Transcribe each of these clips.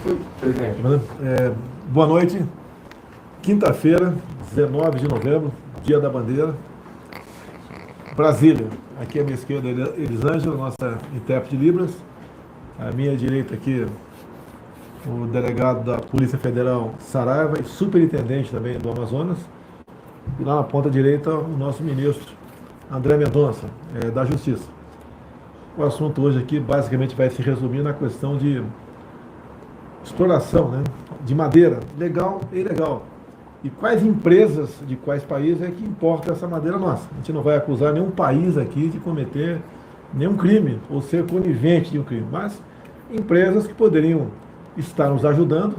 Presidente. Boa noite. Quinta-feira, 19 de novembro, Dia da Bandeira. Brasília. Aqui à minha esquerda, Elisângela, nossa intérprete de Libras. À minha direita aqui, o delegado da Polícia Federal, Saraiva, e superintendente também do Amazonas. E lá na ponta direita, o nosso ministro, André Mendonça, da Justiça. O assunto hoje aqui basicamente vai se resumir na questão de exploração, né, de madeira, legal e ilegal. E quais empresas de quais países é que importa essa madeira nossa. A gente não vai acusar nenhum país aqui de cometer nenhum crime ou ser conivente de um crime, mas empresas que poderiam estar nos ajudando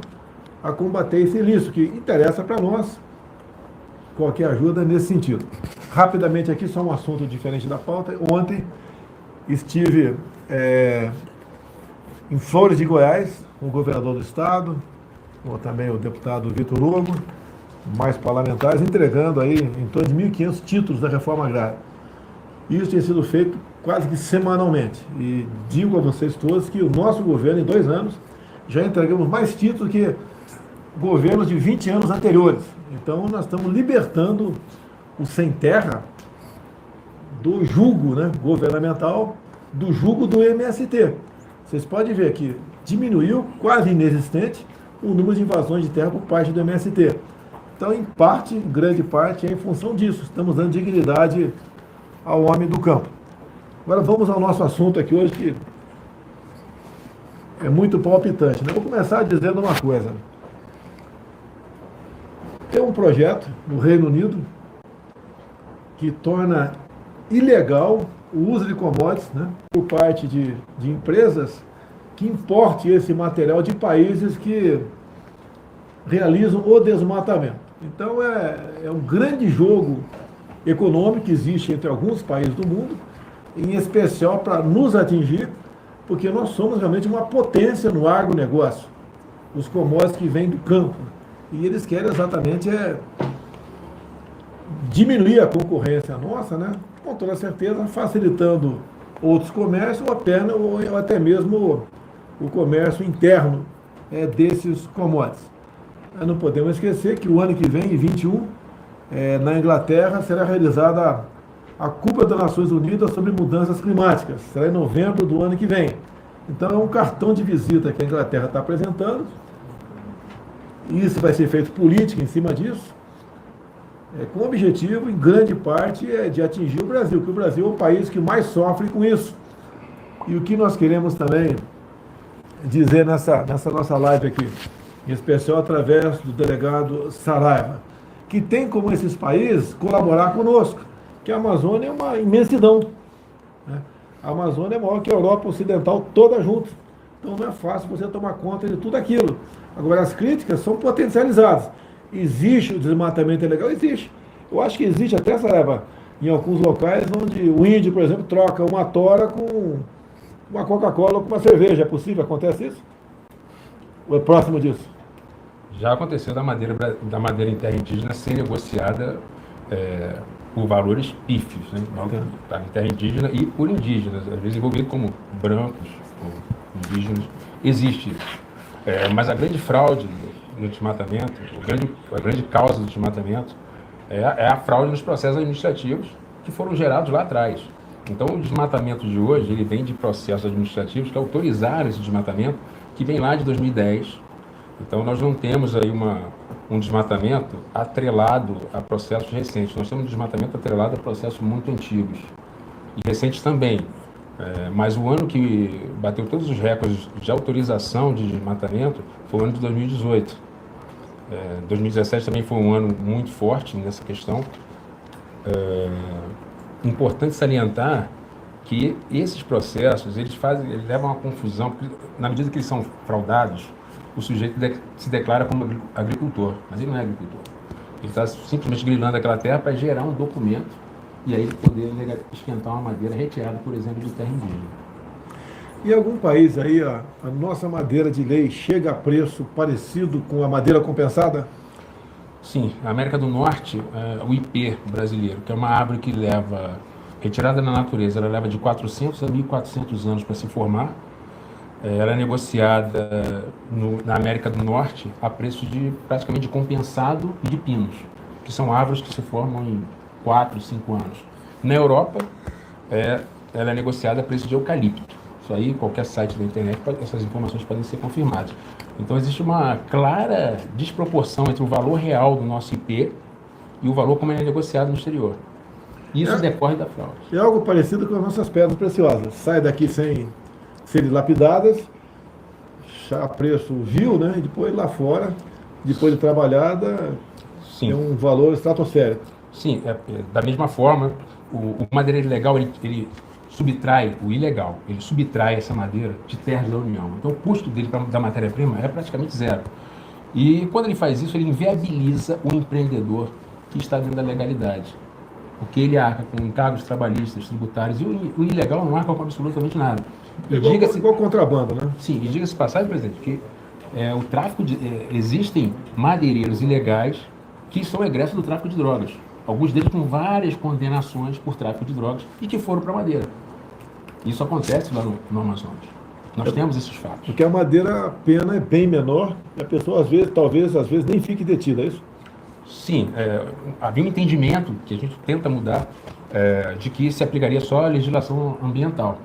a combater esse ilícito, que interessa para nós qualquer ajuda nesse sentido. Rapidamente aqui, só um assunto diferente da pauta. Ontem estive em Flores de Goiás, com o governador do estado, com também o deputado Vitor Hugo, mais parlamentares, entregando aí em torno de 1.500 títulos da reforma agrária. Isso tem sido feito quase que semanalmente. E digo a vocês todos que o nosso governo, em 2 anos, já entregamos mais títulos que governos de 20 anos anteriores. Então, nós estamos libertando o sem terra do jugo, né, governamental, do jugo do MST. Vocês podem ver que diminuiu, quase inexistente, o número de invasões de terra por parte do MST. Então, em parte, grande parte, é em função disso. Estamos dando dignidade ao homem do campo. Agora vamos ao nosso assunto aqui hoje, que é muito palpitante, né? Vou começar dizendo uma coisa. Tem um projeto no Reino Unido que torna ilegal o uso de commodities, né, por parte de empresas que importem esse material de países que realizam o desmatamento. Então é um grande jogo econômico que existe entre alguns países do mundo, em especial para nos atingir, porque nós somos realmente uma potência no agronegócio, os commodities que vêm do campo. E eles querem exatamente diminuir a concorrência nossa, né? Com toda certeza, facilitando outros comércios ou até mesmo o comércio interno desses commodities. Nós não podemos esquecer que o ano que vem, em 21, na Inglaterra, será realizada a Cúpula das Nações Unidas sobre Mudanças Climáticas. Será em novembro do ano que vem. Então é um cartão de visita que a Inglaterra está apresentando. Isso vai ser feito política em cima disso, com o objetivo, em grande parte, de atingir o Brasil, porque o Brasil é o país que mais sofre com isso. E o que nós queremos também dizer nessa nossa live aqui, em especial através do delegado Saraiva, que tem como esses países colaborar conosco, que a Amazônia é uma imensidão, né? A Amazônia é maior que a Europa Ocidental toda junto. Então não é fácil você tomar conta de tudo aquilo. Agora, as críticas são potencializadas. Existe o desmatamento ilegal? Existe. Eu acho que existe até, Saraiva, em alguns locais onde o índio, por exemplo, troca uma tora com uma Coca-Cola ou com uma cerveja. É possível? Acontece isso? Ou é próximo disso? Já aconteceu da madeira em terra indígena ser negociada por valores pífios, né? Em terra indígena e por indígenas, às vezes envolvido como brancos ou indígenas. Existe isso. Mas a grande fraude no desmatamento, a grande causa do desmatamento é a fraude nos processos administrativos que foram gerados lá atrás. Então, o desmatamento de hoje, ele vem de processos administrativos que autorizaram esse desmatamento, que vem lá de 2010. Então, nós não temos aí um desmatamento atrelado a processos recentes. Nós temos um desmatamento atrelado a processos muito antigos e recentes também. Mas o ano que bateu todos os recordes de autorização de desmatamento foi o ano de 2018. 2017 também foi um ano muito forte nessa questão. Importante salientar que esses processos, eles levam a confusão, porque na medida que eles são fraudados, o sujeito se declara como agricultor, mas ele não é agricultor. Ele está simplesmente grilando aquela terra para gerar um documento e aí poder esquentar uma madeira retirada, por exemplo, de terra indígena. Em algum país aí, a nossa madeira de lei chega a preço parecido com a madeira compensada? Sim, a América do Norte, o IP brasileiro, que é uma árvore que retirada da natureza, ela leva de 400 a 1.400 anos para se formar. ela é negociada na América do Norte a preço de praticamente de compensado e de pinos, que são árvores que se formam em 4, 5 anos. Na Europa, ela é negociada a preço de eucalipto. Isso aí, qualquer site da internet, essas informações podem ser confirmadas. Então, existe uma clara desproporção entre o valor real do nosso IP e o valor como ele é negociado no exterior. Isso decorre da fraude. É algo parecido com as nossas pedras preciosas. Sai daqui sem serem lapidadas, a preço vil, né? E depois lá fora, depois de trabalhada, Sim. tem um valor estratosférico. Sim, da mesma forma, o madeireiro ilegal, ele subtrai o ilegal, ele subtrai essa madeira de terras da União. Então, o custo dele da matéria-prima é praticamente zero. E quando ele faz isso, ele inviabiliza o empreendedor que está dentro da legalidade. Porque ele arca com encargos trabalhistas, tributários, e o ilegal não arca com absolutamente nada. Igual contrabando, né? Sim, e diga-se passagem, presidente, que o tráfico existem madeireiros ilegais que são egressos do tráfico de drogas. Alguns deles com várias condenações por tráfico de drogas e que foram para a madeira. Isso acontece lá no Amazonas. Nós temos esses fatos. Porque a madeira, a pena é bem menor e a pessoa, às vezes, nem fica detida, é isso? Sim, havia um entendimento que a gente tenta mudar de que se aplicaria só a legislação ambiental.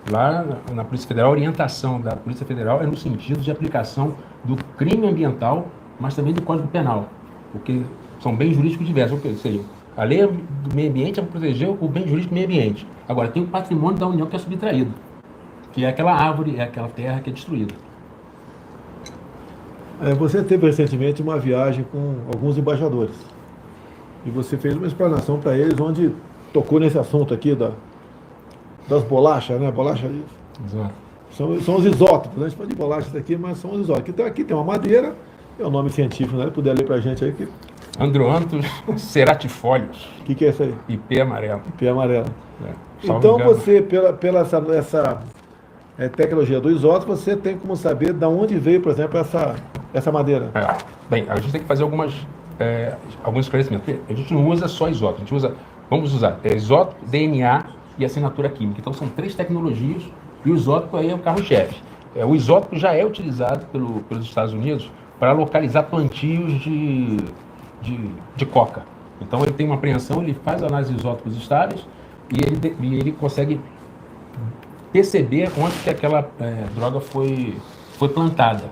Lá na Polícia Federal, a orientação da Polícia Federal é no sentido de aplicação do crime ambiental, mas também do Código Penal, porque são bens jurídicos diversos. Ou seja, a lei do meio ambiente é para proteger o bem jurídico do meio ambiente. Agora, tem o patrimônio da União que é subtraído, que é aquela árvore, é aquela terra que é destruída. Você teve recentemente uma viagem com alguns embaixadores e você fez uma explanação para eles onde tocou nesse assunto aqui das bolachas, né? Bolacha, Exato. são os isótopos, né? A gente fala de bolachas aqui, mas são os isótopos. Então aqui tem uma madeira, é o nome científico, né? Ele puder ler para a gente aí. Androanthus ceratifolius. O que é isso aí? IP amarelo. IP amarelo. Salvo Então engano. você, pela essa tecnologia do isótopo, você tem como saber de onde veio, por exemplo, essa madeira. Bem, a gente tem que fazer alguns esclarecimentos. A gente não usa só isótopo, a gente vamos usar isótopo, DNA e assinatura química. Então são 3 tecnologias e o isótopo aí é o carro-chefe. O isótopo já é utilizado pelos Estados Unidos para localizar plantios de coca. Então ele tem uma apreensão, ele faz análise de isótopos estáveis e ele consegue perceber onde que aquela droga foi plantada.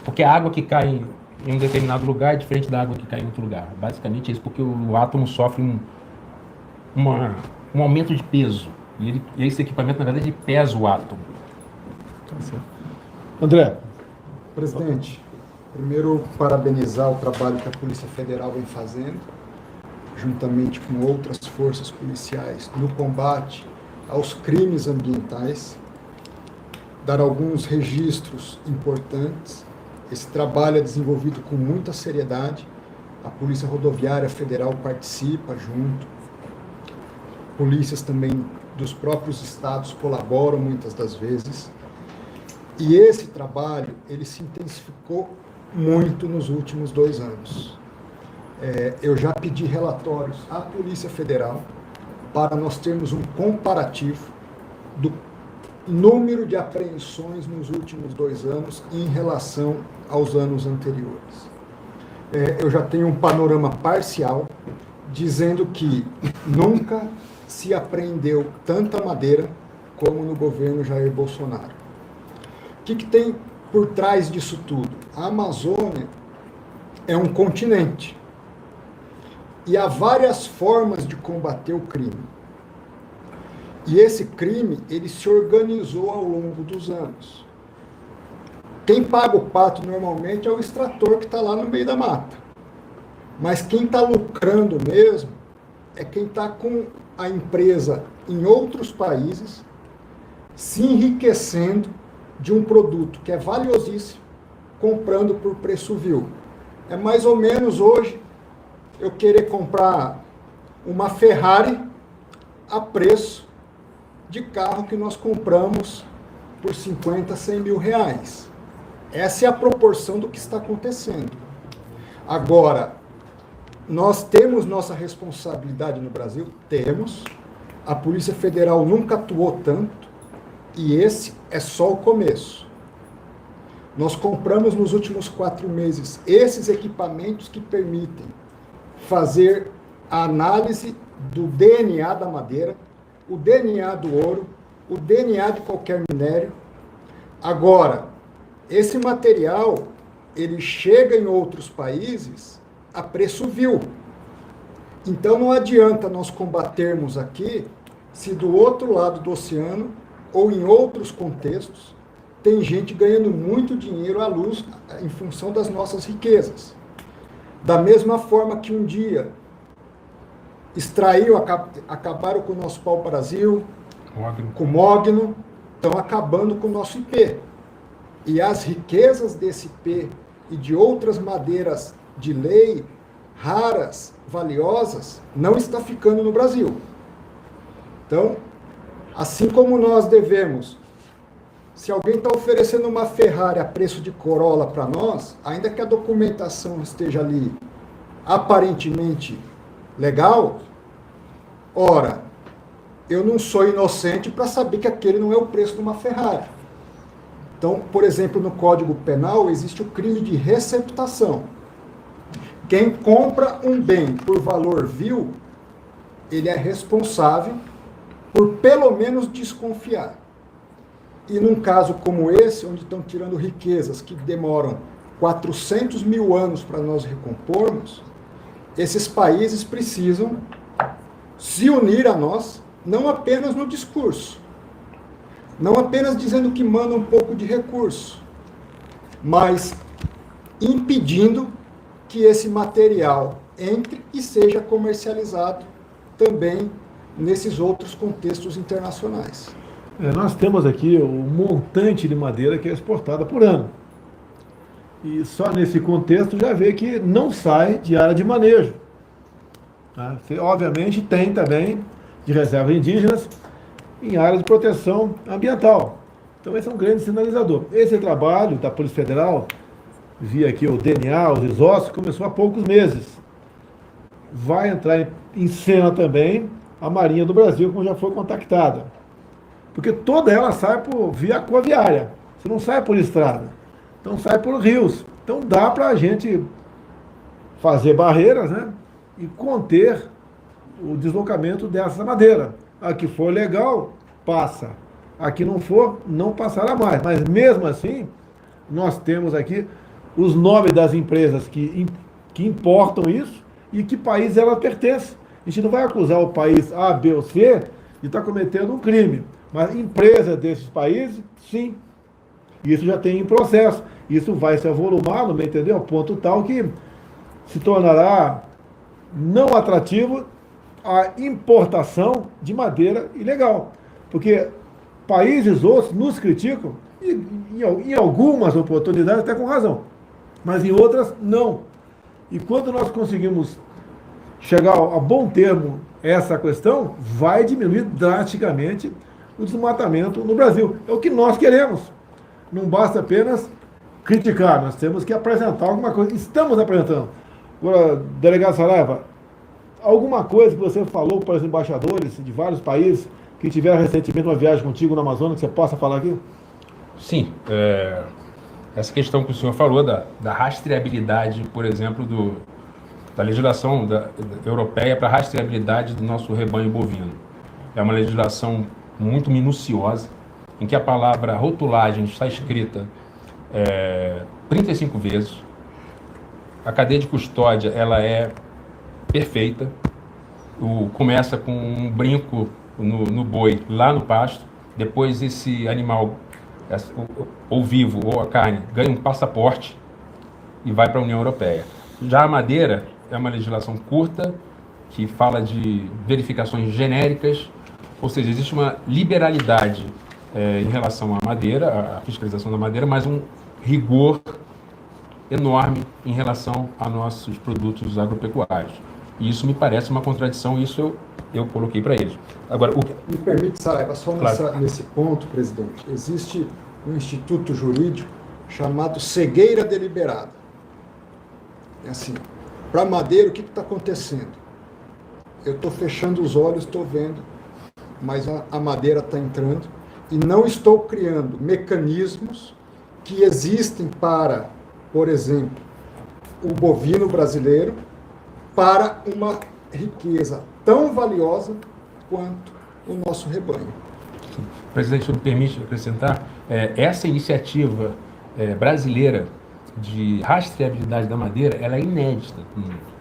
Porque a água que cai em um determinado lugar é diferente da água que cai em outro lugar. Basicamente é isso, porque o átomo sofre um aumento de peso. E esse equipamento, na verdade, pesa o átomo. André. Presidente, primeiro parabenizar o trabalho que a Polícia Federal vem fazendo, juntamente com outras forças policiais, no combate aos crimes ambientais, dar alguns registros importantes. Esse trabalho é desenvolvido com muita seriedade, a Polícia Rodoviária Federal participa junto, polícias também dos próprios estados colaboram muitas das vezes, e esse trabalho ele se intensificou muito nos últimos 2 anos. Eu já pedi relatórios à Polícia Federal para nós termos um comparativo do número de apreensões nos últimos 2 anos em relação aos anos anteriores. Eu já tenho um panorama parcial dizendo que nunca se apreendeu tanta madeira como no governo Jair Bolsonaro. O que tem por trás disso tudo? A Amazônia é um continente e há várias formas de combater o crime. E esse crime, ele se organizou ao longo dos anos. Quem paga o pato normalmente é o extrator que está lá no meio da mata. Mas quem está lucrando mesmo é quem está com a empresa em outros países se enriquecendo de um produto que é valiosíssimo, comprando por preço vil. É mais ou menos hoje eu querer comprar uma Ferrari a preço de carro que nós compramos por 50, 100 mil reais. Essa é a proporção do que está acontecendo. Agora, nós temos nossa responsabilidade no Brasil? Temos. A Polícia Federal nunca atuou tanto E esse é só o começo. Nós compramos nos últimos 4 meses esses equipamentos que permitem fazer a análise do DNA da madeira, o DNA do ouro, o DNA de qualquer minério. Agora, esse material, ele chega em outros países a preço vil. Então não adianta nós combatermos aqui se do outro lado do oceano ou em outros contextos tem gente ganhando muito dinheiro à luz em função das nossas riquezas. Da mesma forma que um dia acabaram com o nosso pau-brasil, com o mogno, estão acabando com o nosso IP. E as riquezas desse IP e de outras madeiras de lei, raras, valiosas, não está ficando no Brasil. Então, assim como nós devemos, se alguém está oferecendo uma Ferrari a preço de Corolla para nós, ainda que a documentação esteja ali aparentemente legal, ora, eu não sou inocente para saber que aquele não é o preço de uma Ferrari. Então, por exemplo, no Código Penal existe o crime de receptação. Quem compra um bem por valor vil, ele é responsável por pelo menos desconfiar. E num caso como esse, onde estão tirando riquezas que demoram 400 mil anos para nós recompormos, esses países precisam se unir a nós, não apenas no discurso, não apenas dizendo que manda um pouco de recurso, mas impedindo que esse material entre e seja comercializado também nesses outros contextos internacionais. Nós temos aqui o montante de madeira que é exportada por ano. E só nesse contexto já vê que não sai de área de manejo. Tá? Você, obviamente, tem também de reservas indígenas em área de proteção ambiental. Então, esse é um grande sinalizador. Esse trabalho da Polícia Federal, via aqui o DNA, os isócios, começou há poucos meses. Vai entrar em cena também a Marinha do Brasil, como já foi contactada. Porque toda ela sai por via aquaviária. Você não sai por estrada. Então sai por rios. Então dá para a gente fazer barreiras, né? E conter o deslocamento dessa madeira. A que for legal, passa. A que não for, não passará mais. Mas mesmo assim, nós temos aqui os nomes das empresas que importam isso e que país ela pertence. A gente não vai acusar o país A, B ou C de estar cometendo um crime. Mas empresas desses países, sim. Isso já tem em processo. Isso vai se avolumar, não me entendeu? A ponto tal que se tornará não atrativo a importação de madeira ilegal. Porque países outros nos criticam, e em algumas oportunidades até com razão, mas em outras não. E quando nós conseguimos chegar a bom termo essa questão, vai diminuir drasticamente o desmatamento no Brasil. É o que nós queremos. Não basta apenas criticar, nós temos que apresentar alguma coisa. Estamos apresentando. Agora, delegado Saraiva, alguma coisa que você falou para os embaixadores de vários países que tiveram recentemente uma viagem contigo no Amazonas, que você possa falar aqui? Sim. Essa questão que o senhor falou da rastreabilidade, por exemplo, da legislação europeia para rastreabilidade do nosso rebanho bovino. É uma legislação muito minuciosa, em que a palavra rotulagem está escrita 35 vezes. A cadeia de custódia ela é perfeita. Começa com um brinco no boi lá no pasto, depois esse animal, ou vivo ou a carne, ganha um passaporte e vai para a União Europeia. Já a madeira é uma legislação curta, que fala de verificações genéricas, ou seja, existe uma liberalidade em relação à madeira, à fiscalização da madeira, mas um rigor enorme em relação a nossos produtos agropecuários. E isso me parece uma contradição, isso eu coloquei para eles. Agora, Me permite, Saraiva, só Claro. nesse ponto, presidente, existe um instituto jurídico chamado cegueira deliberada. É assim, para madeira, o que está acontecendo? Eu estou fechando os olhos, estou vendo, mas a madeira está entrando, e não estou criando mecanismos que existem para, por exemplo, o bovino brasileiro, para uma riqueza tão valiosa quanto o nosso rebanho. Presidente, se me permite acrescentar, essa iniciativa brasileira de rastreabilidade da madeira, ela é inédita.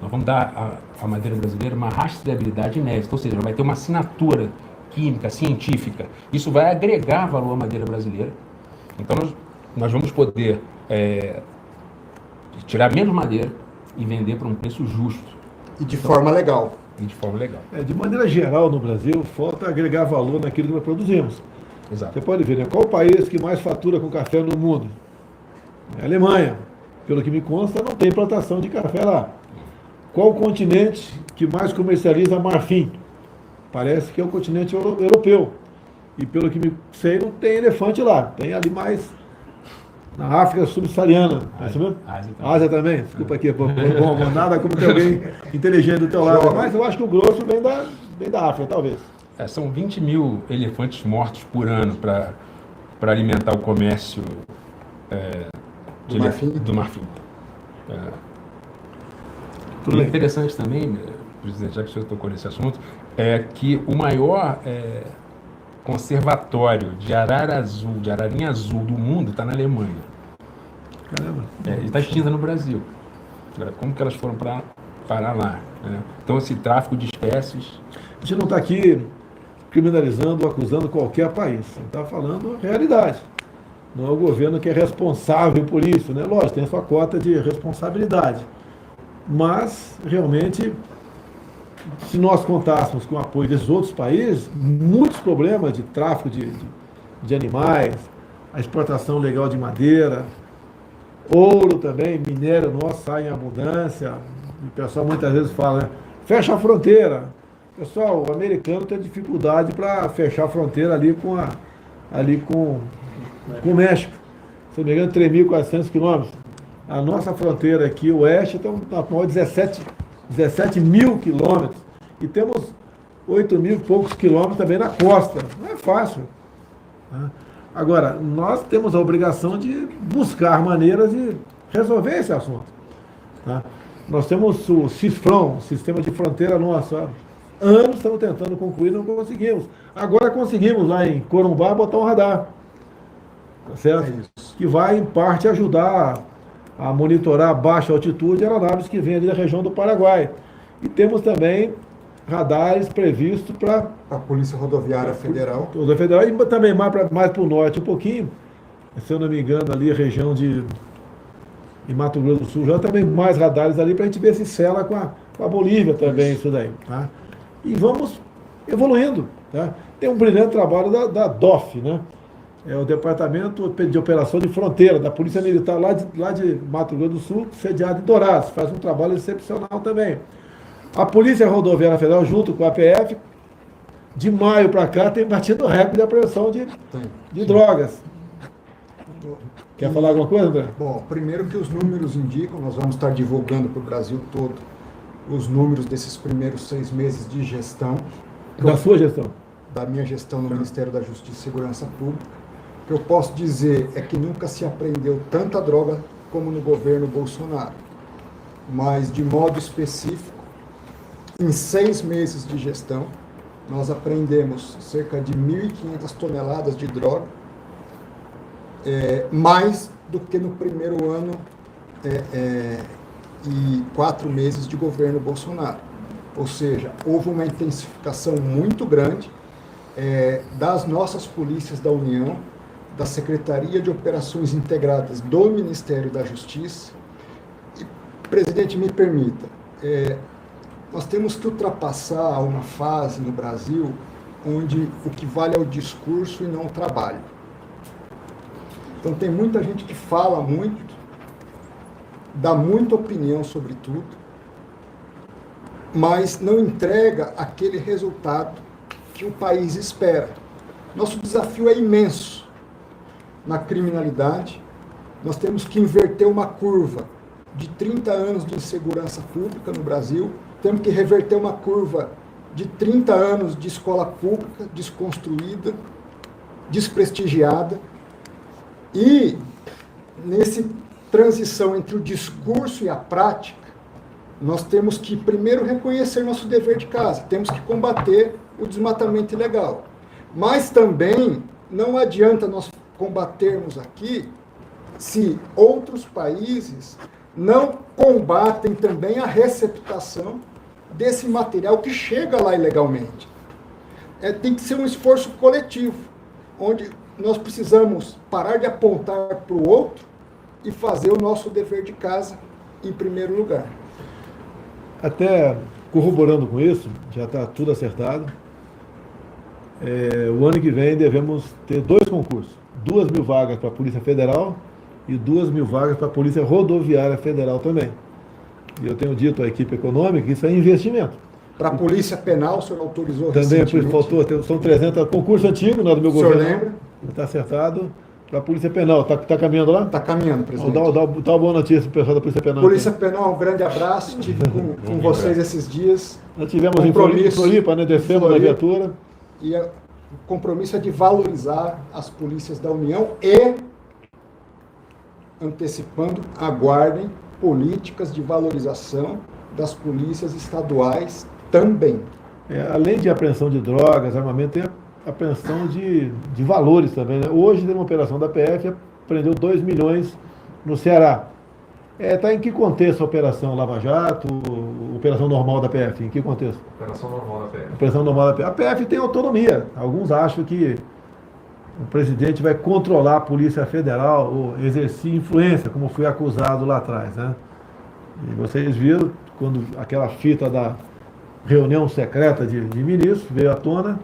Nós vamos dar à madeira brasileira uma rastreabilidade inédita, ou seja, ela vai ter uma assinatura química, científica. Isso vai agregar valor à madeira brasileira. Então, nós vamos poder tirar menos madeira e vender por um preço justo. E de forma legal. E de forma legal. De maneira geral, no Brasil, falta agregar valor naquilo que nós produzimos. Exato. Você pode ver, né? Qual o país que mais fatura com café no mundo? É a Alemanha. Pelo que me consta, não tem plantação de café lá. Qual o continente que mais comercializa marfim? Parece que é o continente europeu. E pelo que me sei, não tem elefante lá. Tem ali mais na África subsaariana. Ásia também. Desculpa aqui, bom, nada como ter alguém inteligente do teu lado. Mas eu acho que o grosso vem da África, talvez. São 20 mil elefantes mortos por ano para alimentar o comércio do marfim. E interessante também, presidente, já que o senhor tocou nesse assunto, é que o maior conservatório de ararinha azul do mundo está na Alemanha. Caramba. E está extinta no Brasil. Como que elas foram parar lá? Né? Então, esse tráfico de espécies... A gente não está aqui criminalizando ou acusando qualquer país. A gente está falando a realidade. Não é o governo que é responsável por isso, né? Lógico, tem a sua cota de responsabilidade. Mas, realmente, se nós contássemos com o apoio desses outros países, muitos problemas de tráfico de animais, a exportação legal de madeira, ouro também, minério nosso sai em abundância. O pessoal muitas vezes fala, né? Fecha a fronteira. Pessoal, o americano tem dificuldade para fechar a fronteira ali com o México. Se não me engano, 3.400 quilômetros. A nossa fronteira aqui, o oeste, está com 17 mil quilômetros. E temos 8 mil e poucos quilômetros também na costa. Não é fácil. Né? Agora, nós temos a obrigação de buscar maneiras de resolver esse assunto. Tá? Nós temos o CISFRON, Sistema de Fronteira Nosso. Há anos estamos tentando concluir, não conseguimos. Agora conseguimos lá em Corumbá botar um radar. Tá certo? Que vai, em parte, ajudar a monitorar a baixa altitude de aeronaves que vêm ali da região do Paraguai. E temos também radares previstos para a Polícia Rodoviária Federal. E também mais para o norte um pouquinho, se eu não me engano, ali a região de Mato Grosso do Sul, já também mais radares ali para a gente ver se sela com a Bolívia também, isso daí. Tá? E vamos evoluindo. Tá? Tem um brilhante trabalho da DOF, né? É o Departamento de Operação de Fronteira, da Polícia Militar lá de Mato Grosso do Sul, sediado em Dourados, faz um trabalho excepcional também. A Polícia Rodoviária Federal, junto com a APF, de maio para cá, tem batido recorde de apreensão de drogas. Quer falar alguma coisa, André? Bom, primeiro que os números indicam, nós vamos estar divulgando para o Brasil todo os números desses primeiros 6 meses de gestão. Da sua gestão? Da minha gestão no Ministério da Justiça e Segurança Pública. O que eu posso dizer é que nunca se apreendeu tanta droga como no governo Bolsonaro. Mas, de modo específico, em 6 meses de gestão, nós apreendemos cerca de 1.500 toneladas de droga, mais do que no primeiro ano e 4 meses de governo Bolsonaro. Ou seja, houve uma intensificação muito grande das nossas polícias da União, da Secretaria de Operações Integradas do Ministério da Justiça. E, presidente, me permita, nós temos que ultrapassar uma fase no Brasil onde o que vale é o discurso e não o trabalho. Então tem muita gente que fala muito, dá muita opinião sobre tudo, mas não entrega aquele resultado que o país espera. Nosso desafio é imenso na criminalidade. Nós temos que inverter uma curva de 30 anos de insegurança pública no Brasil, temos que reverter uma curva de 30 anos de escola pública desconstruída desprestigiada, e nessa transição entre o discurso e a prática, nós temos que primeiro reconhecer nosso dever de casa, temos que combater o desmatamento ilegal. Mas também não adianta nós combatermos aqui se outros países não combatem também a receptação desse material que chega lá ilegalmente. Tem que ser um esforço coletivo, onde nós precisamos parar de apontar para o outro e fazer o nosso dever de casa em primeiro lugar. Até corroborando com isso, já está tudo acertado. O ano que vem devemos ter 2 concursos. 2.000 vagas para a Polícia Federal e 2.000 vagas para a Polícia Rodoviária Federal também. E eu tenho dito à equipe econômica que isso é investimento. Para a Polícia Penal, o senhor autorizou também recentemente? Faltou, são 300, concurso antigo, não é do meu governo. O senhor lembra? Está acertado. Para a Polícia Penal, está caminhando lá? Está caminhando, presidente. Dá uma boa notícia para o pessoal da Polícia Penal. Polícia Penal, um grande abraço, estive com vocês esses dias. Nós tivemos em Floripa, né, descemos na viatura. E o compromisso é de valorizar as polícias da União e, antecipando, aguardem políticas de valorização das polícias estaduais também. Além de apreensão de drogas, armamento, tem a apreensão de valores também, né? Hoje, tem uma operação da PF, prendeu 2 milhões no Ceará. Está em que contexto a operação Lava Jato, operação normal da PF? Em que contexto? Operação normal da PF. Operação normal da PF. A PF tem autonomia. Alguns acham que o presidente vai controlar a Polícia Federal ou exercer influência, como foi acusado lá atrás, né? E vocês viram, quando aquela fita da reunião secreta de ministros veio à tona,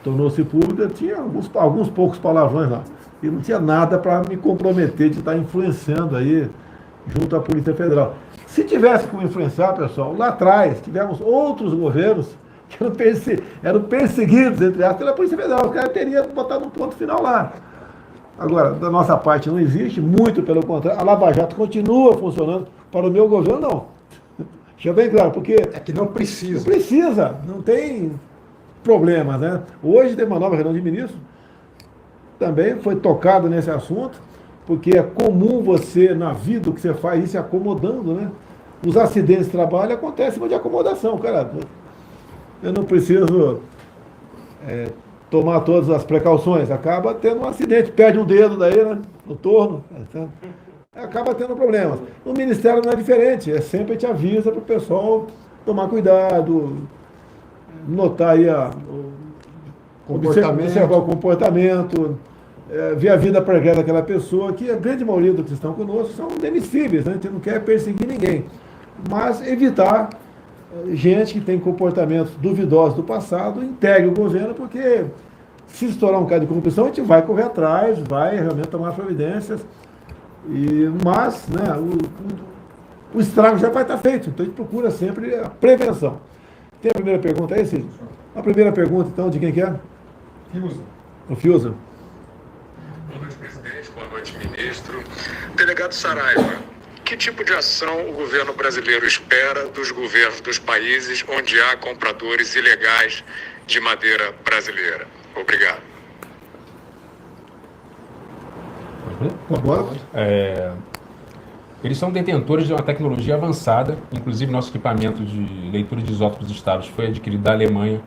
tornou-se pública, tinha alguns poucos palavrões lá. E não tinha nada para me comprometer de estar influenciando aí junto à Polícia Federal. Se tivesse como influenciar, pessoal, lá atrás tivemos outros governos que eram perseguidos, entre aspas, pela Polícia Federal. O cara teria botado um ponto final lá. Agora, da nossa parte não existe, muito pelo contrário. A Lava Jato continua funcionando. Para o meu governo, não. Deixa bem claro, porque... É que não precisa. Não precisa, não tem problemas, né? Hoje tem uma nova reunião de ministros, também foi tocado nesse assunto, porque é comum você, na vida, o que você faz, ir se acomodando, né? Os acidentes de trabalho acontecem de acomodação, cara. Eu não preciso tomar todas as precauções, acaba tendo um acidente, perde um dedo daí, né? No torno, acaba tendo problemas. No Ministério não é diferente, sempre te avisa para o pessoal tomar cuidado, notar aí observar o comportamento, ver a vida pregressa daquela pessoa, que a grande maioria dos que estão conosco são demissíveis, né? A gente não quer perseguir ninguém, mas evitar gente que tem comportamentos duvidosos do passado, integre o governo, porque se estourar um caso de corrupção, a gente vai correr atrás, vai realmente tomar providências, mas né, o estrago já vai estar feito, então a gente procura sempre a prevenção. Tem a primeira pergunta aí, Cid? A primeira pergunta, então, de quem que é? Fiuza. O Fiuza. Boa noite, presidente. Boa noite, ministro. Delegado Saraiva, que tipo de ação o governo brasileiro espera dos governos dos países onde há compradores ilegais de madeira brasileira? Obrigado. Eles são detentores de uma tecnologia avançada, inclusive nosso equipamento de leitura de isótopos estáveis foi adquirido da Alemanha.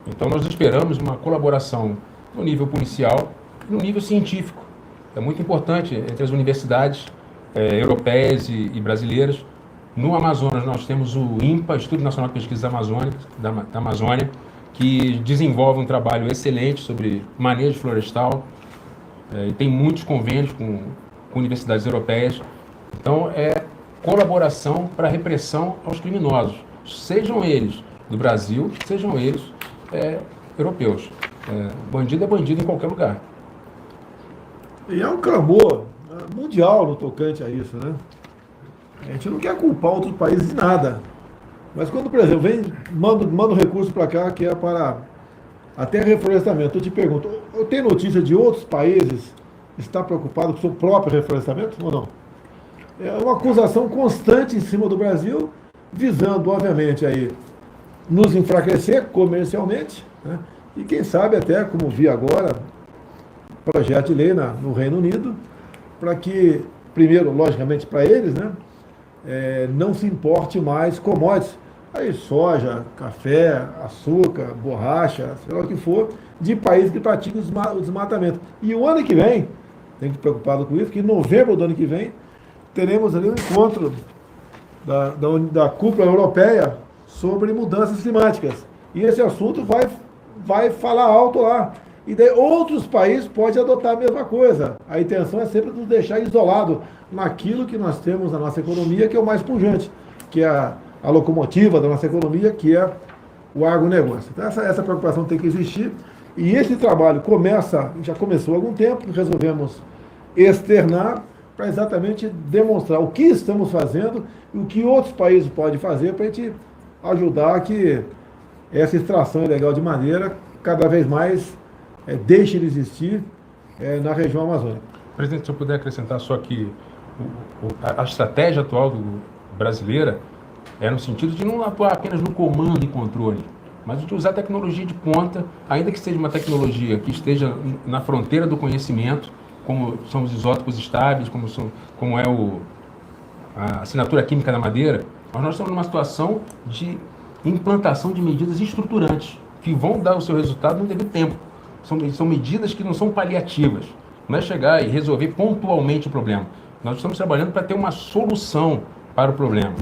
Então nós esperamos uma colaboração no nível policial e no nível científico. É muito importante entre as universidades europeias e brasileiras. No Amazonas nós temos o INPA, Instituto Nacional de Pesquisas da Amazônia, que desenvolve um trabalho excelente sobre manejo florestal, e tem muitos convênios com universidades europeias. Então, é colaboração para repressão aos criminosos, sejam eles do Brasil, sejam eles europeus. Bandido é bandido em qualquer lugar. E é um clamor mundial no tocante a isso, né? A gente não quer culpar outros países de nada. Mas quando, por exemplo, manda um recurso para cá que é para até reflorestamento, eu te pergunto, eu tenho notícia de outros países estar preocupado com o seu próprio reflorestamento ou não? É uma acusação constante em cima do Brasil, visando, obviamente, aí, nos enfraquecer comercialmente, né? E quem sabe até, como vi agora, projeto de lei no Reino Unido, para que, primeiro, logicamente para eles, né, não se importe mais commodities, aí soja, café, açúcar, borracha, sei lá o que for, de países que praticam o desmatamento. E o ano que vem, tem que ficar preocupado com isso, que em novembro do ano que vem, teremos ali um encontro da cúpula europeia sobre mudanças climáticas. E esse assunto vai falar alto lá. E daí outros países podem adotar a mesma coisa. A intenção é sempre nos deixar isolados naquilo que nós temos na nossa economia, que é o mais pujante, que é a locomotiva da nossa economia, que é o agronegócio. Então essa preocupação tem que existir. E esse trabalho já começou há algum tempo, resolvemos externar para exatamente demonstrar o que estamos fazendo e o que outros países podem fazer para a gente ajudar que essa extração ilegal de madeira cada vez mais deixe de existir na região amazônica. Presidente, se eu puder acrescentar só que a estratégia atual brasileira é no sentido de não atuar apenas no comando e controle, mas de usar tecnologia de ponta, ainda que seja uma tecnologia que esteja na fronteira do conhecimento, como são os isótopos estáveis, como é a assinatura química da madeira, mas nós estamos numa situação de implantação de medidas estruturantes, que vão dar o seu resultado no devido tempo. São medidas que não são paliativas, não é chegar e resolver pontualmente o problema. Nós estamos trabalhando para ter uma solução para o problema.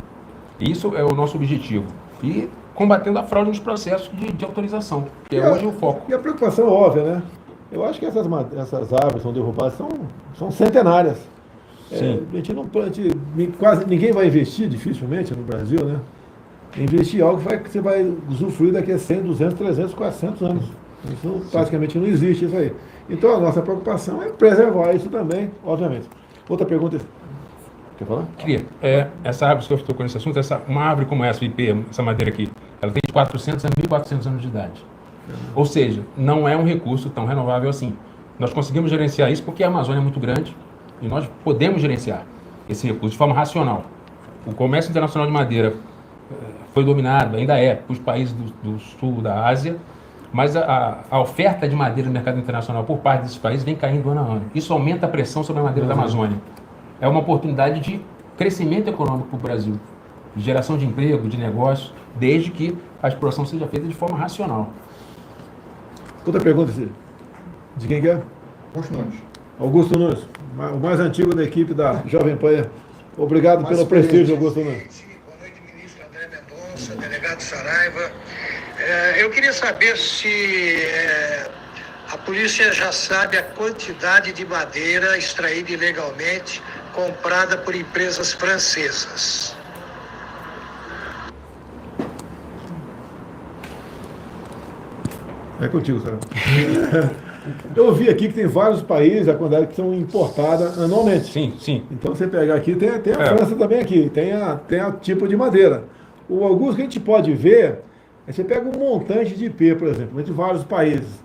Isso é o nosso objetivo. E combatendo a fraude nos processos de autorização, que é hoje o foco. E a preocupação é óbvia, né? Eu acho que essas árvores são derrubadas, são centenárias. Quase ninguém vai investir, dificilmente, no Brasil, né? Investir em algo que você vai usufruir daqui a 100, 200, 300, 400 anos. Isso praticamente não existe, isso aí. Então a nossa preocupação é preservar isso também, obviamente. Outra pergunta. Quer falar? Queria. Essa árvore, o senhor tocou nesse assunto, uma árvore como essa, o IP, essa madeira aqui, ela tem de 400 a 1.400 anos de idade. Ou seja, não é um recurso tão renovável assim. Nós conseguimos gerenciar isso porque a Amazônia é muito grande e nós podemos gerenciar esse recurso de forma racional. O comércio internacional de madeira foi dominado, ainda pelos países do sul da Ásia, mas a oferta de madeira no mercado internacional por parte desses países vem caindo ano a ano. Isso aumenta a pressão sobre a madeira da Amazônia. É uma oportunidade de crescimento econômico para o Brasil, de geração de emprego, de negócio, desde que a exploração seja feita de forma racional. Outra pergunta, de quem que é? Augusto Nunes, o mais antigo da equipe da Jovem Pan. Obrigado pelo prestígio, Augusto Nunes. Boa noite, ministro André Mendonça, delegado Saraiva. Eu queria saber se a polícia já sabe a quantidade de madeira extraída ilegalmente, comprada por empresas francesas. É contigo, Saraiva. Eu vi aqui que tem vários países, a quantidade que são importadas anualmente. Sim. Então você pegar aqui, tem a França também aqui, tem a tipo de madeira. O Augusto, que a gente pode ver, você pega um montante de IP, por exemplo, entre vários países.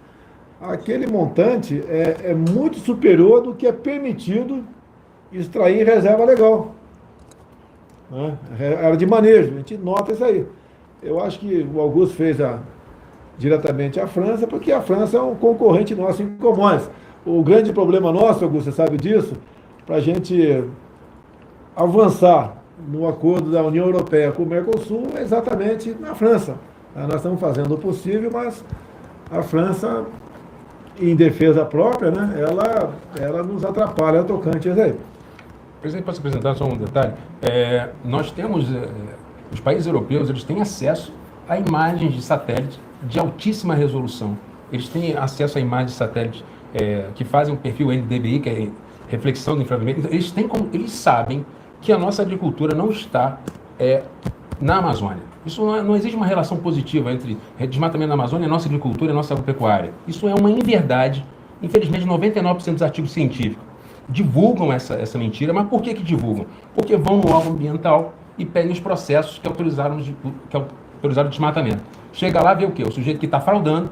Aquele montante é muito superior do que é permitido extrair em reserva legal. Né? Era de manejo, a gente nota isso aí. Eu acho que o Augusto fez diretamente a França, porque a França é um concorrente nosso em commodities. O grande problema nosso, Augusto, você sabe disso, para a gente avançar no acordo da União Europeia com o Mercosul é exatamente na França. Nós estamos fazendo o possível, mas a França, em defesa própria, né, ela nos atrapalha tocante a isso aí. Presidente, posso apresentar só um detalhe? Nós temos, os países europeus, eles têm acesso a imagens de satélite de altíssima resolução. Eles têm acesso a imagens de satélite que fazem um perfil NDVI, que é reflexão do infravermelho. Então, eles sabem que a nossa agricultura não está na Amazônia. Isso não existe uma relação positiva entre desmatamento da Amazônia, nossa agricultura e nossa agropecuária. Isso é uma inverdade. Infelizmente, 99% dos artigos científicos divulgam essa mentira. Mas por que divulgam? Porque vão no órgão ambiental e pedem os processos que autorizaram o desmatamento. Chega lá, vê o quê? O sujeito que está fraudando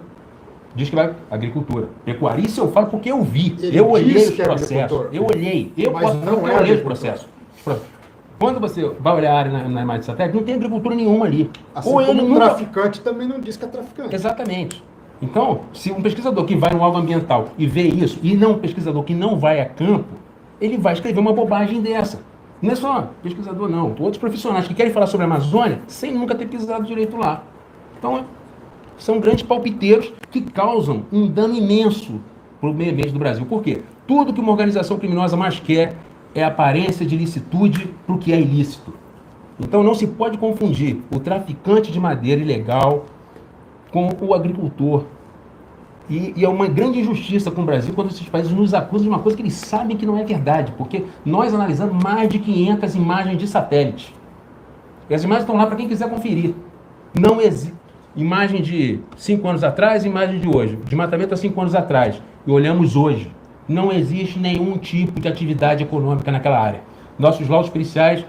diz que vai agricultura, pecuária. Isso eu falo porque eu vi. Eu olhei os processos. Eu olhei. Eu olhei os processos. Quando você vai olhar a área na imagem de satélite, não tem agricultura nenhuma ali. Assim como o traficante também não diz que é traficante. Exatamente. Então, se um pesquisador que vai no órgão ambiental e vê isso, e não um pesquisador que não vai a campo, ele vai escrever uma bobagem dessa. Não é só pesquisador, não. Outros profissionais que querem falar sobre a Amazônia sem nunca ter pisado direito lá. Então, são grandes palpiteiros que causam um dano imenso para o meio ambiente do Brasil. Por quê? Tudo que uma organização criminosa mais quer é aparência de licitude para o que é ilícito. Então não se pode confundir o traficante de madeira ilegal com o agricultor. E é uma grande injustiça com o Brasil quando esses países nos acusam de uma coisa que eles sabem que não é verdade, porque nós analisamos mais de 500 imagens de satélite. E as imagens estão lá para quem quiser conferir. Não existe imagem de 5 anos atrás, imagem de hoje, de matamento há 5 anos atrás, e olhamos hoje. Não existe nenhum tipo de atividade econômica naquela área. Nossos laudos policiais,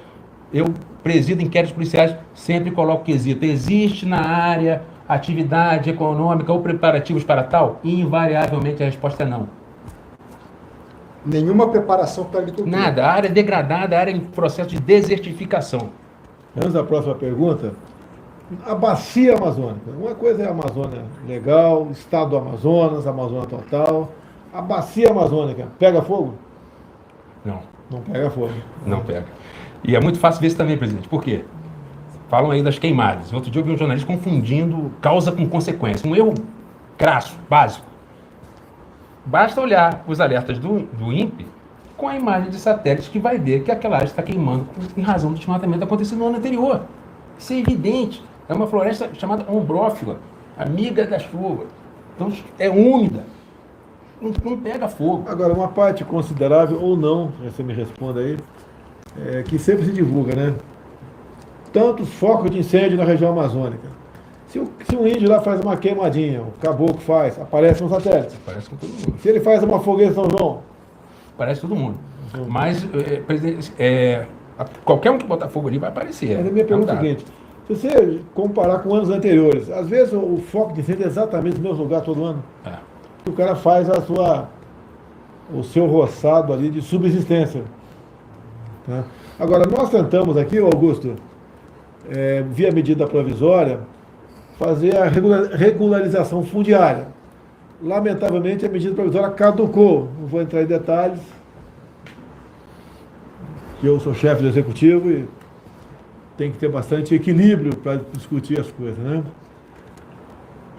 eu presido inquéritos policiais, sempre coloco quesito. Existe na área atividade econômica ou preparativos para tal? Invariavelmente a resposta é não. Nenhuma preparação para a agricultura. Nada. A área é degradada, a área é em processo de desertificação. Antes da próxima pergunta, a bacia amazônica. Uma coisa é a Amazônia legal, estado do Amazonas, Amazônia total. A bacia amazônica pega fogo? Não. Não pega fogo. Não pega. E é muito fácil ver isso também, presidente. Por quê? Falam aí das queimadas. Outro dia eu vi um jornalista confundindo causa com consequência. Um erro crasso, básico. Basta olhar os alertas do INPE com a imagem de satélite que vai ver que aquela área está queimando em razão do desmatamento acontecido no ano anterior. Isso é evidente. É uma floresta chamada ombrófila, amiga da chuva. Então é úmida. Não pega fogo. Agora, uma parte considerável ou não, você me responda aí, que sempre se divulga, né? Tantos focos de incêndio na região amazônica. Se um índio lá faz uma queimadinha, o caboclo faz, aparece no satélite. Aparece com todo mundo. Se ele faz uma fogueira em São João, Aparece todo mundo. Mas presidente, qualquer um que botar fogo ali vai aparecer. mas a minha pergunta é a seguinte, se você comparar com anos anteriores, às vezes o foco de incêndio é exatamente no mesmo lugar todo ano. O cara faz o seu roçado ali de subsistência. Tá? Agora, nós tentamos aqui, Augusto, via medida provisória, fazer a regularização fundiária. Lamentavelmente, a medida provisória caducou. Não vou entrar em detalhes. Eu sou chefe do executivo e tem que ter bastante equilíbrio para discutir as coisas, né?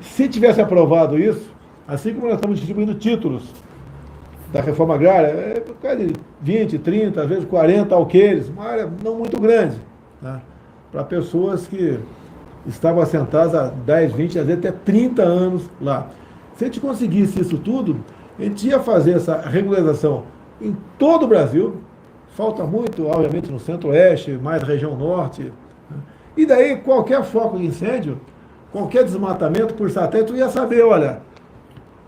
Se tivesse aprovado isso, assim como nós estamos distribuindo títulos da reforma agrária, de 20, 30, às vezes 40 alqueires, uma área não muito grande, né? Para pessoas que estavam assentadas há 10, 20, às vezes até 30 anos lá. Se a gente conseguisse isso tudo, a gente ia fazer essa regularização em todo o Brasil. Falta muito, obviamente, no centro-oeste, mais região norte. Né? E daí, qualquer foco de incêndio, qualquer desmatamento por satélite, tu ia saber, olha,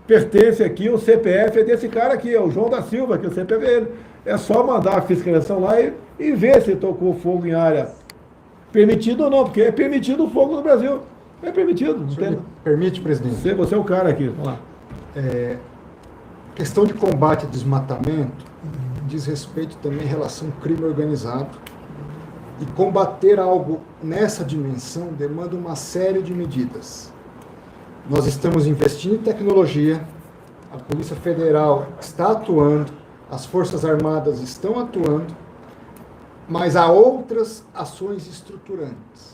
pertence aqui, o CPF é desse cara aqui, é o João da Silva, que o CPF é ele. É só mandar a fiscalização lá e ver se tocou fogo em área permitido ou não, porque é permitido o fogo no Brasil. É permitido. Não tem... Permite, presidente? Você é o cara aqui, vamos lá. Questão de combate a desmatamento diz respeito também em relação ao crime organizado. E combater algo nessa dimensão demanda uma série de medidas. Nós estamos investindo em tecnologia, a Polícia Federal está atuando, as Forças Armadas estão atuando, mas há outras ações estruturantes.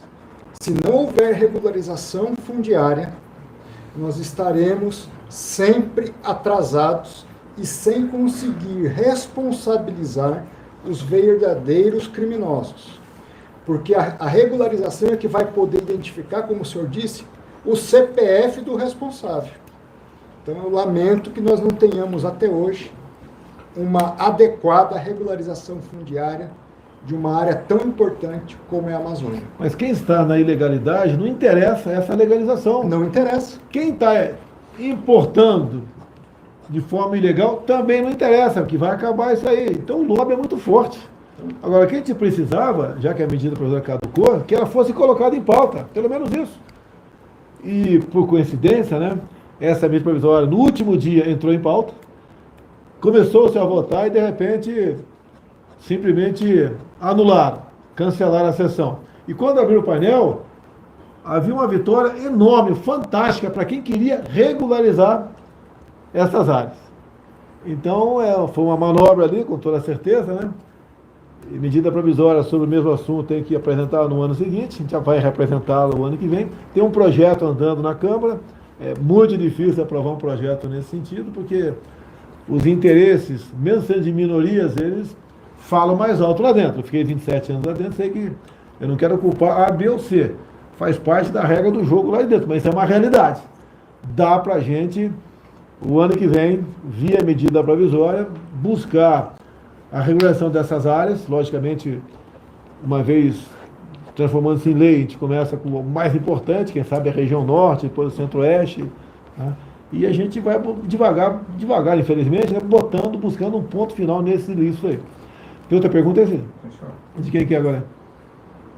Se não houver regularização fundiária, nós estaremos sempre atrasados e sem conseguir responsabilizar os verdadeiros criminosos. Porque a regularização é que vai poder identificar, como o senhor disse, o CPF do responsável. Então eu lamento que nós não tenhamos até hoje uma adequada regularização fundiária de uma área tão importante como é a Amazônia. Mas quem está na ilegalidade não interessa essa legalização. Não interessa. Quem está importando de forma ilegal também não interessa, porque vai acabar isso aí. Então o lobby é muito forte. Agora, o que a gente precisava, já que a medida provisória caducou, que ela fosse colocada em pauta, pelo menos isso. E, por coincidência, né, essa medida provisória, no último dia, entrou em pauta, começou-se a votar e, de repente, simplesmente anularam, cancelaram a sessão. E quando abriu o painel, havia uma vitória enorme, fantástica, para quem queria regularizar essas áreas. Então, foi uma manobra ali, com toda certeza, né? E medida provisória sobre o mesmo assunto tem que apresentar no ano seguinte, a gente já vai representá-la o ano que vem. Tem um projeto andando na Câmara, é muito difícil aprovar um projeto nesse sentido, porque os interesses, mesmo sendo de minorias, eles falam mais alto lá dentro. Eu fiquei 27 anos lá dentro, sei que eu não quero culpar A, B ou C. Faz parte da regra do jogo lá dentro, mas isso é uma realidade. Dá para a gente, o ano que vem, via medida provisória, buscar a regulação dessas áreas. Logicamente, uma vez transformando-se em lei, a gente começa com o mais importante, quem sabe a região norte, depois o centro-oeste, tá? E a gente vai devagar, infelizmente, né, buscando um ponto final nesse ilícito aí. Tem outra pergunta, assim? De quem que é agora?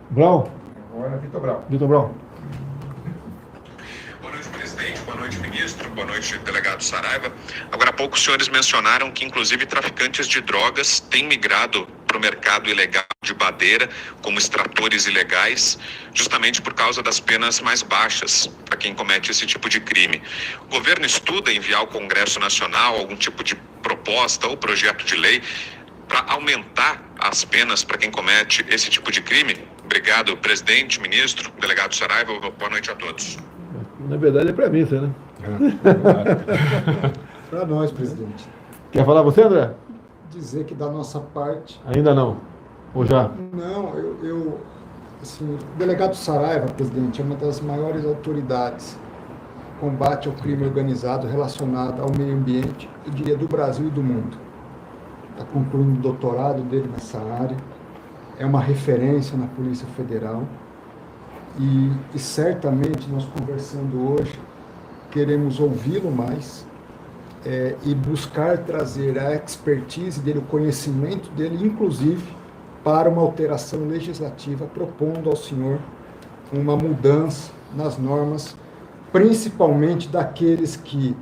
Brown? Agora, Vitor Brown. Vitor Brown. Boa noite, presidente. Boa noite, ministro. Boa noite, delegado Saraiva. Agora há pouco os senhores mencionaram que, inclusive, traficantes de drogas têm migrado para o mercado ilegal de madeira, como extratores ilegais, justamente por causa das penas mais baixas para quem comete esse tipo de crime. O governo estuda enviar ao Congresso Nacional algum tipo de proposta ou projeto de lei para aumentar as penas para quem comete esse tipo de crime? Obrigado, presidente, ministro, delegado Saraiva. Boa noite a todos. Na verdade é premissa, né? Para nós, presidente, Quer falar você, André? dizer que da nossa parte... Ainda não. Ou já? Não, assim, o delegado Saraiva, presidente, é uma das maiores autoridades de combate ao crime organizado relacionado ao meio ambiente, eu diria, do Brasil e do mundo. Está concluindo o doutorado dele nessa área, é uma referência na Polícia Federal e certamente nós conversando hoje queremos ouvi-lo mais e buscar trazer a expertise dele, o conhecimento dele, inclusive para uma alteração legislativa, propondo ao senhor uma mudança nas normas, principalmente daqueles que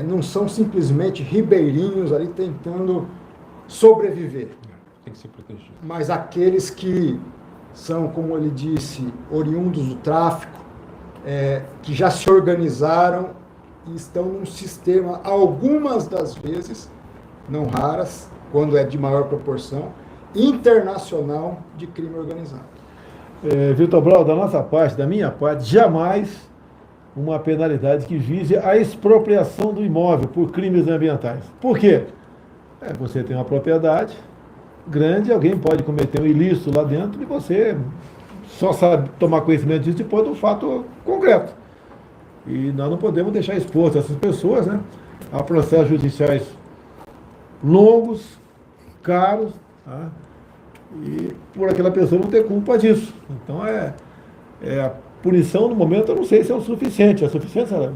não são simplesmente ribeirinhos ali tentando sobreviver. Tem que ser protegido. Mas aqueles que são, como ele disse, oriundos do tráfico, que já se organizaram e estão num sistema, algumas das vezes, não raras, quando é de maior proporção, internacional de crime organizado. Vitor Brown, da nossa parte, da minha parte, jamais uma penalidade que vise a expropriação do imóvel por crimes ambientais. Por quê? Você tem uma propriedade grande, alguém pode cometer um ilícito lá dentro e você só sabe tomar conhecimento disso depois do fato concreto. E nós não podemos deixar exposto essas pessoas, né, a processos judiciais longos, caros, tá? E por aquela pessoa não ter culpa disso. Então a punição no momento eu não sei se é o suficiente. É suficiente, Saraiva?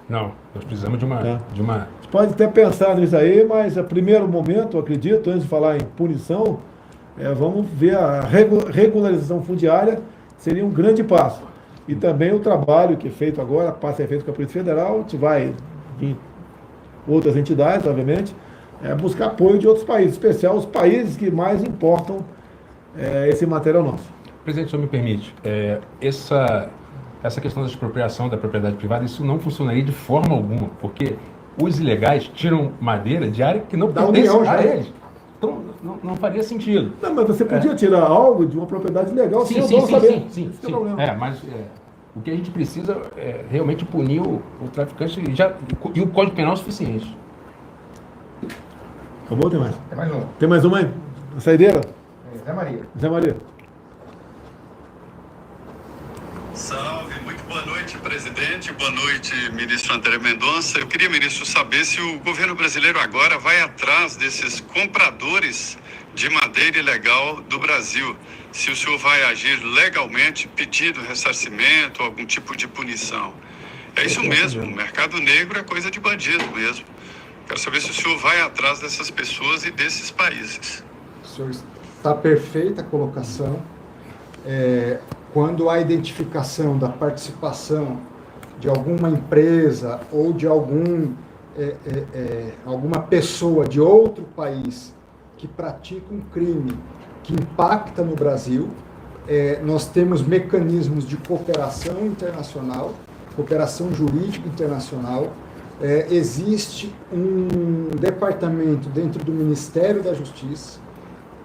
Não, nós precisamos de uma... Você pode até pensar nisso aí, mas a primeiro momento, eu acredito, antes de falar em punição, vamos ver a regularização fundiária, seria um grande passo. E também o trabalho que é feito agora, passa a ser feito com a Polícia Federal, a gente vai em outras entidades, obviamente, buscar apoio de outros países, em especial os países que mais importam esse material nosso. Presidente, se o senhor me permite, essa questão da expropriação da propriedade privada, isso não funcionaria de forma alguma, porque os ilegais tiram madeira de área que não pertence a eles. Então, não faria sentido. Não, mas você podia tirar algo de uma propriedade legal sem o dono saber. Sim. Mas o que a gente precisa é realmente punir o traficante e o Código Penal é suficiente. Acabou ou tem mais? Tem mais um. Tem mais uma aí? A saideira? Zé Maria. Zé Maria. Salve, muito boa noite, presidente. Boa noite, ministro André Mendonça. Eu queria, ministro, saber se o governo brasileiro agora vai atrás desses compradores de madeira ilegal do Brasil. Se o senhor vai agir legalmente pedindo ressarcimento, algum tipo de punição. É isso mesmo, o mercado negro é coisa de bandido mesmo. Quero saber se o senhor vai atrás dessas pessoas e desses países. O senhor está perfeita a colocação. Quando há identificação da participação de alguma empresa ou de alguma pessoa de outro país que pratica um crime que impacta no Brasil, nós temos mecanismos de cooperação internacional, cooperação jurídica internacional. Existe um departamento dentro do Ministério da Justiça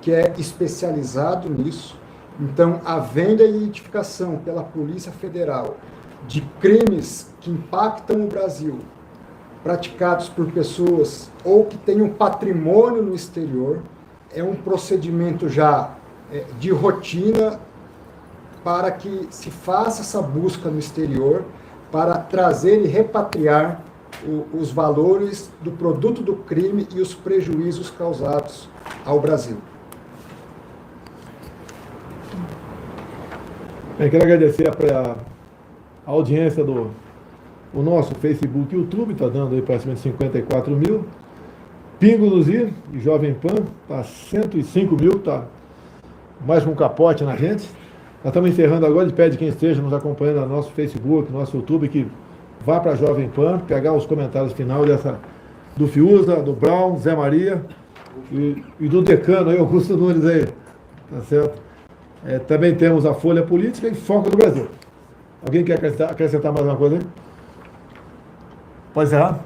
que é especializado nisso. Então, havendo a identificação pela Polícia Federal de crimes que impactam o Brasil, praticados por pessoas ou que tenham patrimônio no exterior, é um procedimento já de rotina para que se faça essa busca no exterior para trazer e repatriar os valores do produto do crime e os prejuízos causados ao Brasil. Eu quero agradecer a audiência do nosso Facebook e YouTube, está dando aí praticamente 54 mil. Pingo nos I e Jovem Pan, está 105 mil, está mais com um capote na gente. Nós estamos encerrando agora, ele pede quem esteja nos acompanhando no nosso Facebook, no nosso YouTube, que vá para a Jovem Pan, pegar os comentários final do Fiuza, do Brown, Zé Maria e do decano aí, Augusto Nunes aí, tá certo? Também temos a Folha Política e Foco do Brasil. Alguém quer acrescentar mais uma coisa aí? Pode encerrar?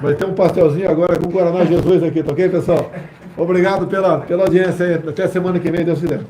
Vai ter um pastelzinho agora com o Guaraná Jesus aqui, tá ok, pessoal? Obrigado pela audiência aí. Até semana que vem, Deus quiser.